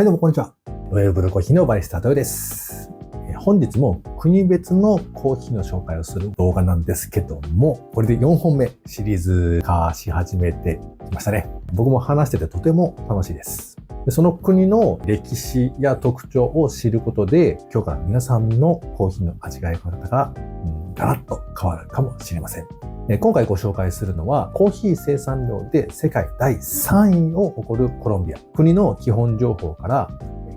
はい、どうもこんにちは。ロイヤルブルーコーヒーのバリスタトヨです。本日も国別のコーヒーの紹介をする動画なんですけども、これで4本目シリーズ化し始めてきましたね。僕も話しててとても楽しいです。その国の歴史や特徴を知ることで、今日から皆さんのコーヒーの味わい方がガラッと変わるかもしれません。今回ご紹介するのは、コーヒー生産量で世界第3位を誇るコロンビア。国の基本情報から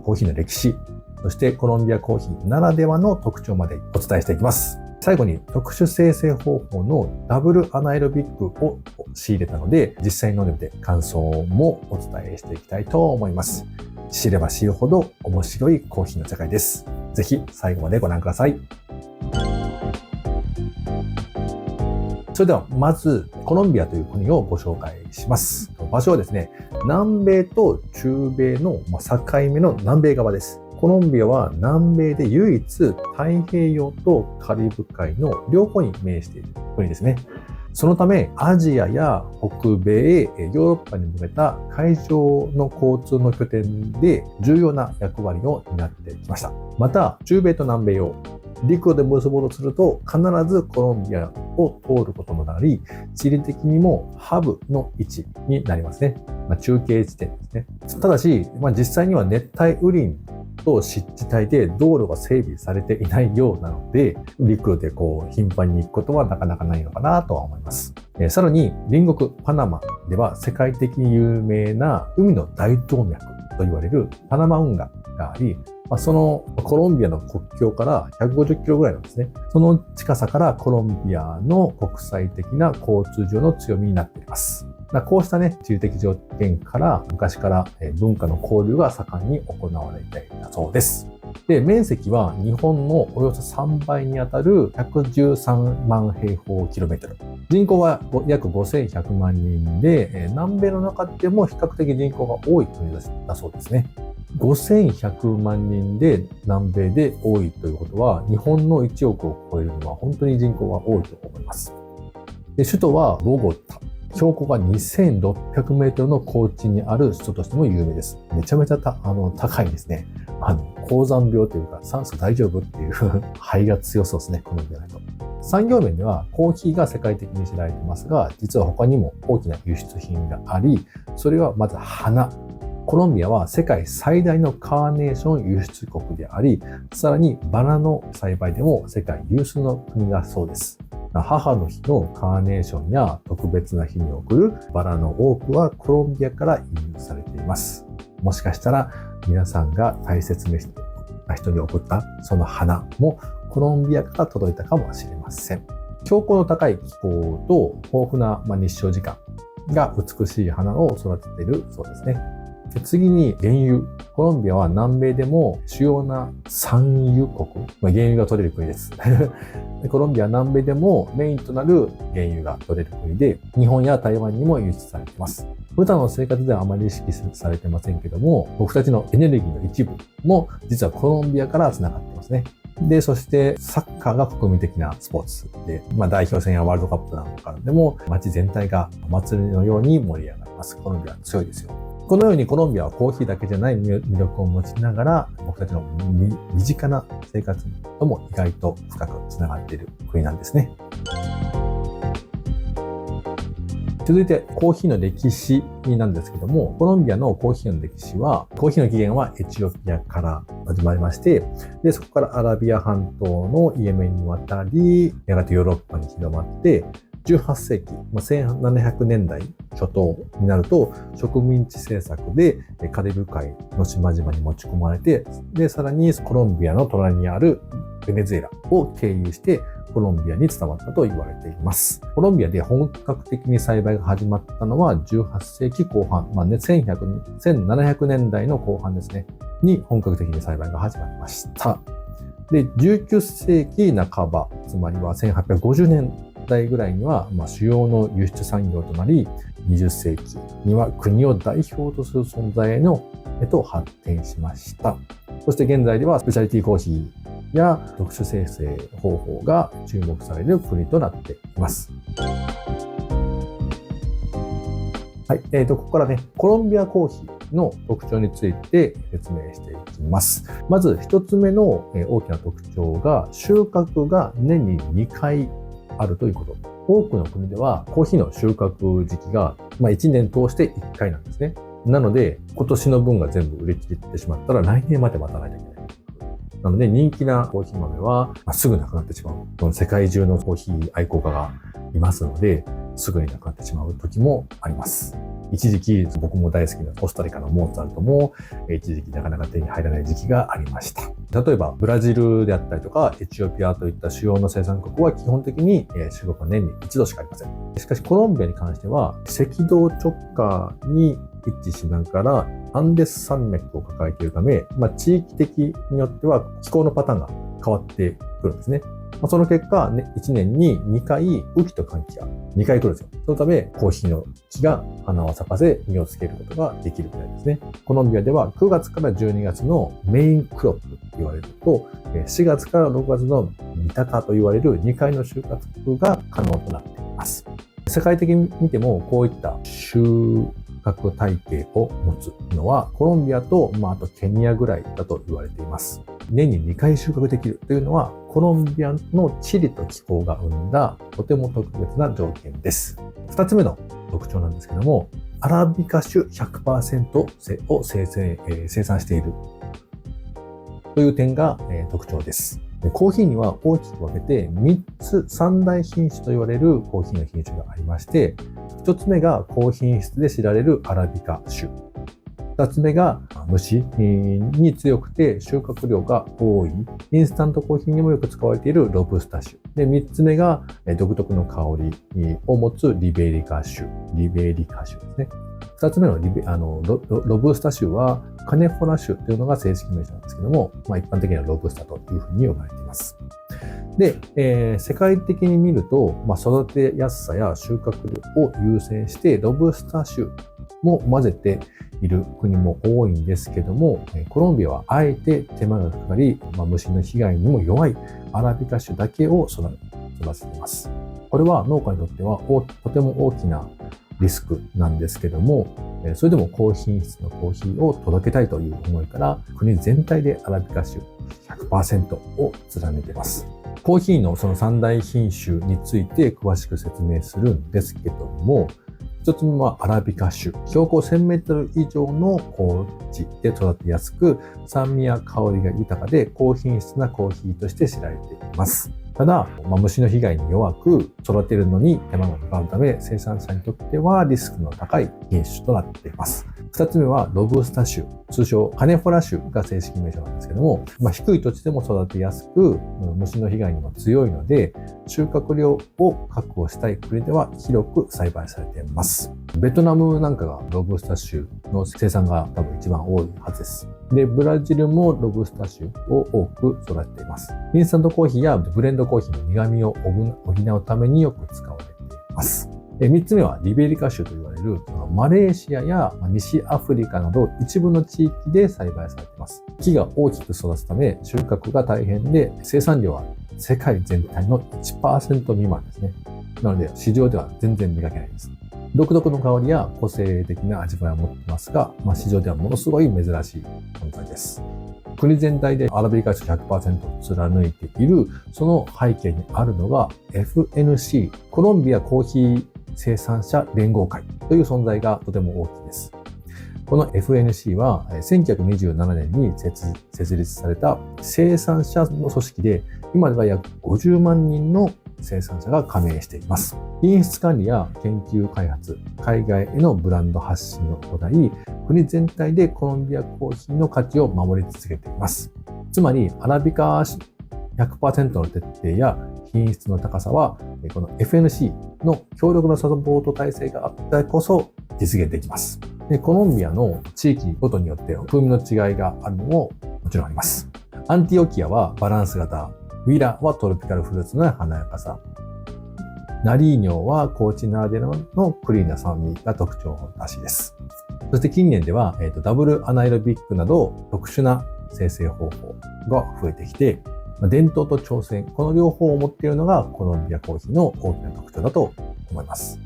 コーヒーの歴史、そしてコロンビアコーヒーならではの特徴までお伝えしていきます。最後に特殊生成方法のダブルアナエロビックを仕入れたので、実際に飲んでみて感想もお伝えしていきたいと思います。知れば知るほど面白いコーヒーの世界です。ぜひ最後までご覧ください。それではまずコロンビアという国をご紹介します。場所はですね、南米と中米の境目の南米側です。コロンビアは南米で唯一太平洋とカリブ海の両方に面している国ですね。そのためアジアや北米、ヨーロッパに向けた海上の交通の拠点で重要な役割を担ってきました。また中米と南米を陸路で結ぼうとすると必ずコロンビアを通ることになり、地理的にもハブの位置になりますね。中継地点ですね。ただし、実際には熱帯雨林と湿地帯で道路が整備されていないようなので、陸路で頻繁に行くことはなかなかないのかなとは思います。さらに隣国パナマでは世界的に有名な海の大動脈と言われるパナマ運河があり、そのコロンビアの国境から150キロぐらいなんですね。その近さからコロンビアの国際的な交通上の強みになっています。こうした地理的条件から昔から文化の交流が盛んに行われていたそうです。で、面積は日本のおよそ3倍にあたる113万平方キロメートル。人口は約5100万人で、南米の中でも比較的人口が多い国だそうですね。5100万人で南米で多いということは、日本の1億を超えるのは本当に人口が多いと思います。で、首都はボゴタ。標高が2600メートルの高地にある首都としても有名です。めちゃめちゃ高いですね。高山病というか酸素大丈夫っていう肺が強そうですね、コロンビアだと。産業面ではコーヒーが世界的に知られていますが、実は他にも大きな輸出品があり、それはまず花。コロンビアは世界最大のカーネーション輸出国であり、さらにバラの栽培でも世界有数の国だそうです。母の日のカーネーションや特別な日に贈るバラの多くはコロンビアから輸入されています。もしかしたら皆さんが大切な人に贈ったその花もコロンビアから届いたかもしれません。標高の高い気候と豊富な日照時間が美しい花を育てているそうですね。次に原油。コロンビアは南米でも主要な産油国。原油が取れる国です。コロンビアは南米でもメインとなる原油が取れる国で、日本や台湾にも輸出されています。普段の生活ではあまり意識されてませんけども、僕たちのエネルギーの一部も実はコロンビアから繋がっていますね。で、そしてサッカーが国民的なスポーツで、代表戦やワールドカップなんかでも街全体がお祭りのように盛り上がります。コロンビアは強いですよ。このようにコロンビアはコーヒーだけじゃない魅力を持ちながら、僕たちの身近な生活とも意外と深くつながっている国なんですね。続いてコーヒーの歴史なんですけども、コロンビアのコーヒーの歴史は、コーヒーの起源はエチオピアから始まりまして、で、そこからアラビア半島のイエメンに渡り、やがてヨーロッパに広まって、18世紀、1700年代初頭になると植民地政策でカリブ海の島々に持ち込まれて、で、さらにコロンビアの隣にあるベネズエラを経由してコロンビアに伝わったと言われています。コロンビアで本格的に栽培が始まったのは18世紀後半、1700年代の後半ですね、に本格的に栽培が始まりました。で、19世紀半ば、つまりは1850年代ぐらいには、主要の輸出産業となり、20世紀には国を代表とする存在へと発展しました。そして現在ではスペシャリティコーヒーや特殊生成方法が注目される国となっています。はい。ここからね、コロンビアコーヒーヒーの特徴について説明していきます。まず一つ目の大きな特徴が、収穫が年に2回あるということ。多くの国ではコーヒーの収穫時期が1年通して1回なんですね。なので、今年の分が全部売り切ってしまったら来年まで待たないといけない。なので、人気なコーヒー豆はすぐなくなってしまう。この世界中のコーヒー愛好家がいますので、すぐになくなってしまう時もあります。一時期、僕も大好きなコスタリカのモーツァルトも、一時期なかなか手に入らない時期がありました。例えば、ブラジルであったりとか、エチオピアといった主要の生産国は基本的に収穫は年に一度しかありません。しかし、コロンビアに関しては、赤道直下に位置しながら、アンデス山脈を抱えているため、地域的によっては気候のパターンが変わってくるんですね。その結果、1年に2回雨季と乾季が2回来るんですよ。そのため、コーヒーの木が花を咲かせ、実をつけることができるくらいですね。コロンビアでは9月から12月のメインクロップと言われると、4月から6月の三鷹と言われる2回の収穫が可能となっています。世界的に見ても、こういった収穫体系を持つのは、コロンビアと、あとケニアぐらいだと言われています。年に2回収穫できるというのは、コロンビアの地理と気候が生んだとても特別な条件です。2つ目の特徴なんですけども、アラビカ種 100% を生産しているという点が特徴です。コーヒーには大きく分けて3大品種と言われるコーヒーの品種がありまして、1つ目が高品質で知られるアラビカ種。2つ目が虫に強くて収穫量が多いインスタントコーヒーにもよく使われているロブスタ種。で、3つ目が独特の香りを持つリベリカ種ですね。2つ目のロブスタ種はカネフォラ種というのが正式名称なんですけども、一般的にはロブスタというふうに呼ばれています。で、世界的に見ると、育てやすさや収穫量を優先してロブスタ種も混ぜている国も多いんですけども、コロンビアはあえて手間がかかり、虫の被害にも弱いアラビカ種だけを育てています。これは農家にとってはとても大きなリスクなんですけども、それでも高品質のコーヒーを届けたいという思いから、国全体でアラビカ種 100% を貫いています。コーヒーのその3大品種について詳しく説明するんですけども、一つ目はアラビカ種。標高1000メートル以上の高地で育てやすく、酸味や香りが豊かで高品質なコーヒーとして知られています。ただ、虫の被害に弱く育てるのに手間がかかるため、生産者にとってはリスクの高い品種となっています。二つ目はロブスタ種、通称カネフォラ種が正式名称なんですけども、低い土地でも育てやすく、虫の被害にも強いので、収穫量を確保したい国では広く栽培されています。ベトナムなんかがロブスタ種の生産が多分一番多いはずです。で、ブラジルもロブスタ種を多く育てています。インスタントコーヒーやブレンドコーヒーの苦味を補うためによく使われています。3つ目はリベリカ種と言われるマレーシアや西アフリカなど一部の地域で栽培されています。木が大きく育つため収穫が大変で、生産量は世界全体の 1% 未満ですね。なので市場では全然見かけないです。独特の香りや個性的な味わいを持っていますが、市場ではものすごい珍しい存在です。国全体でアラビカ種 100% を貫いているその背景にあるのが FNC、コロンビアコーヒー生産者連合会という存在がとても大きいです。この FNC は1927年に設立された生産者の組織で、今では約50万人の生産者が加盟しています。品質管理や研究開発、海外へのブランド発信を行い、国全体でコロンビアコーヒーの価値を守り続けています。つまり、アラビカ 100% の徹底や品質の高さは、この FNC の強力なサポート体制があったからこそ実現できます。で、コロンビアの地域ごとによって風味の違いがあるのももちろんあります。アンティオキアはバランス型、ウィラはトロピカルフルーツの華やかさ、ナリーニョは高地ならではのクリーンな酸味が特徴らしいです。そして近年では、ダブルアナエロビックなど特殊な生成方法が増えてきて、伝統と挑戦、この両方を持っているのがコロンビアコーヒーの大きな特徴だと思います。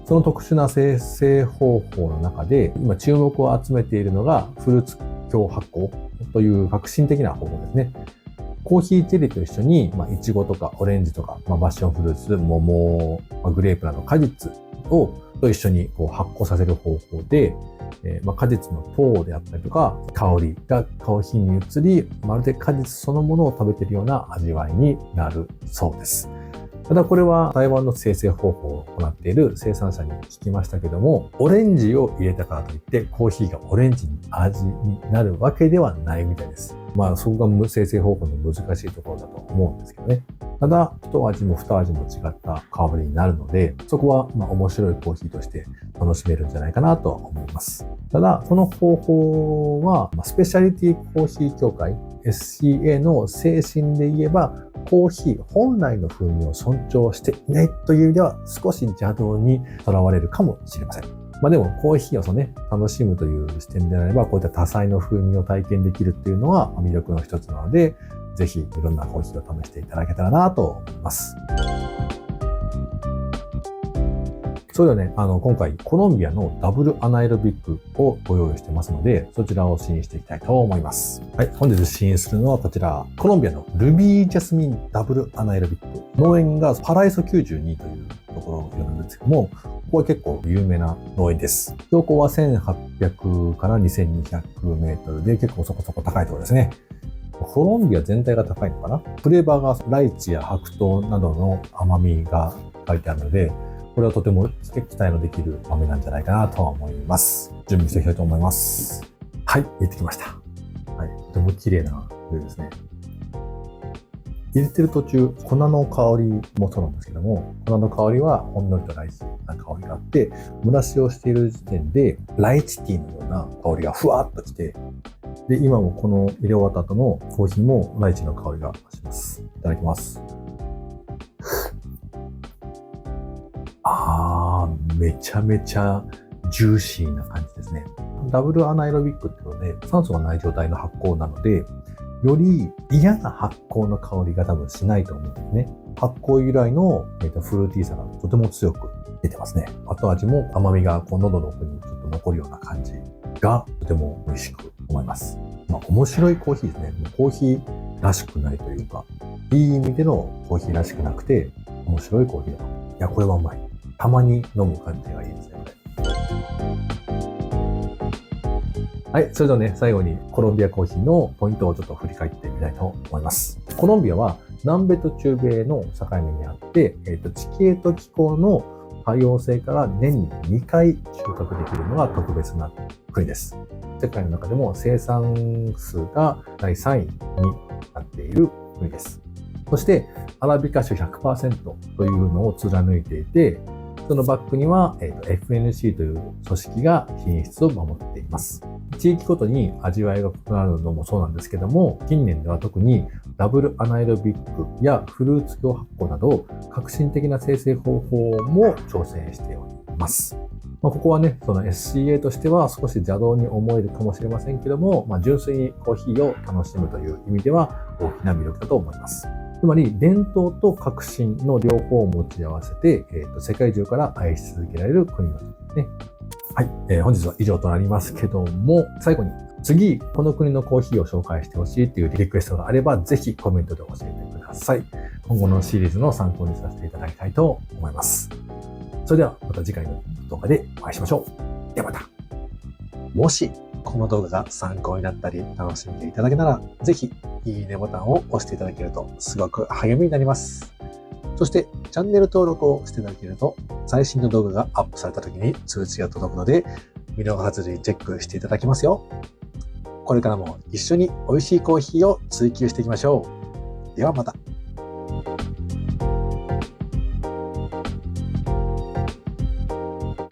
その特殊な生成方法の中で、今注目を集めているのがフルーツ強発酵という革新的な方法ですね。コーヒーチェリーと一緒に、イチゴとかオレンジとか、パッションフルーツ、桃、グレープなど果実と一緒に発酵させる方法で、果実の糖であったりとか、香りがコーヒーに移り、まるで果実そのものを食べているような味わいになるそうです。ただこれは台湾の生成方法を行っている生産者に聞きましたけども、オレンジを入れたからといってコーヒーがオレンジに味になるわけではないみたいです。そこが生成方法の難しいところだと思うんですけどね。ただ、一味も二味も違った香りになるので、そこは面白いコーヒーとして楽しめるんじゃないかなとは思います。ただ、この方法は、スペシャリティコーヒー協会 SCA の精神で言えば、コーヒー本来の風味を尊重していないという意味では少し邪道にとらわれるかもしれません。でもコーヒーを楽しむという視点であれば、こういった多彩な風味を体験できるっていうのは魅力の一つなので、ぜひいろんなコーヒーを試していただけたらなと思います。それではね、今回コロンビアのダブルアナエロビックをご用意してますので、そちらを試飲していきたいと思います。はい、本日試飲するのはこちら、コロンビアのルビージャスミンダブルアナエロビック。農園がパライソ92というところを呼んでるんですけども、ここは結構有名な農園です。標高は1800から2200メートルで結構そこそこ高いところですね。コロンビア全体が高いのかな？フレーバーがライチや白桃などの甘みが書いてあるので、これはとても期待のできる豆なんじゃないかなとは思います。準備していきたいと思います。はい、入れてきました。はい、とても綺麗な湯ですね。入れてる途中、粉の香りもそうなんですけども、粉の香りはほんのりとライチな香りがあって、蒸らしをしている時点で、ライチティーのような香りがふわっときて、で、今もこの入れ終わった後のコーヒーもライチの香りがします。いただきます。めちゃめちゃジューシーな感じですね。ダブルアナエロビックっていうので、酸素がない状態の発酵なので、より嫌な発酵の香りが多分しないと思うんですね。発酵由来のフルーティーさがとても強く出てますね。後味も甘みが喉の奥にちょっと残るような感じがとても美味しく思います。面白いコーヒーですね。コーヒーらしくないというか、いい意味でのコーヒーらしくなくて、面白いコーヒーだと。いや、これはうまい。たまに飲む感じがいいですね、これ。はい、それではね、最後にコロンビアコーヒーのポイントをちょっと振り返ってみたいと思います。コロンビアは南米と中米の境目にあって、地形と気候の多様性から年に2回収穫できるのが特別な国です。世界の中でも生産数が第3位になっている国です。そして、アラビカ種 100% というのを貫いていて、そのバックには、FNC という組織が品質を守っています。地域ごとに味わいが異なるのもそうなんですけども、近年では特にダブルアナエロビックやフルーツ強発酵など、革新的な生成方法も挑戦しております。ここはね、その SCA としては少し邪道に思えるかもしれませんけども、純粋にコーヒーを楽しむという意味では大きな魅力だと思います。つまり、伝統と革新の両方を持ち合わせて、世界中から愛し続けられる国の一つですね。はい、本日は以上となりますけども、最後に次、この国のコーヒーを紹介してほしいというリクエストがあれば、ぜひコメントで教えてください。今後のシリーズの参考にさせていただきたいと思います。それではまた次回の動画でお会いしましょう。ではまた。もしこの動画が参考になったり楽しんでいただけたら、ぜひいいねボタンを押していただけるとすごく励みになります。そしてチャンネル登録をしていただけると最新の動画がアップされた時に通知が届くので、見逃さずにチェックしていただきますよ。これからも一緒に美味しいコーヒーを追求していきましょう。ではまた。